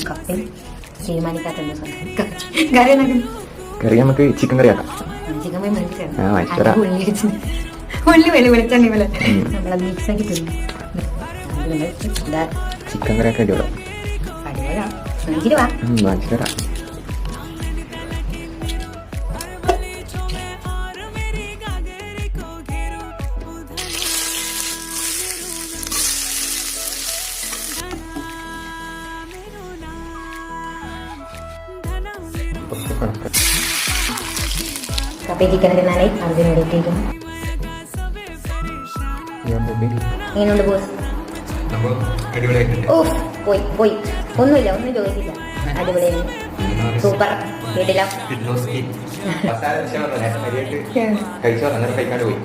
കപ്പയും തീരുമാനിക്കാത്തുണ്ട്. കറി കറി നമുക്ക് ചിക്കൻ കറി ആക്കാം. ചിക്കൻ പോയി മേടിച്ചാണ് ഉള്ളി വെളി വെളിച്ചെണ്ണി പോലെ നമ്മളത് മിക്സ് ആക്കി തിന്നു. ചിക്കൻ കറി ഒക്കെ അടിപൊളി. വാങ്ങിച്ചിട്ട് വരാം. കപ്പയും ചിക്കൻ തിന്നാനായി അതിന് വേണ്ടിയിട്ടിരിക്കുന്നു. എങ്ങനെയുണ്ട് ബോസ്? ഓ പോയി പോയി ഒന്നുമില്ല, ഒന്നും ചോദിച്ചില്ല. അടിപൊളിയായിരുന്നു, സൂപ്പർ. വീട്ടിലോ കഴിച്ചോ? അങ്ങനെ കഴിക്കാണ്ട് പോയി.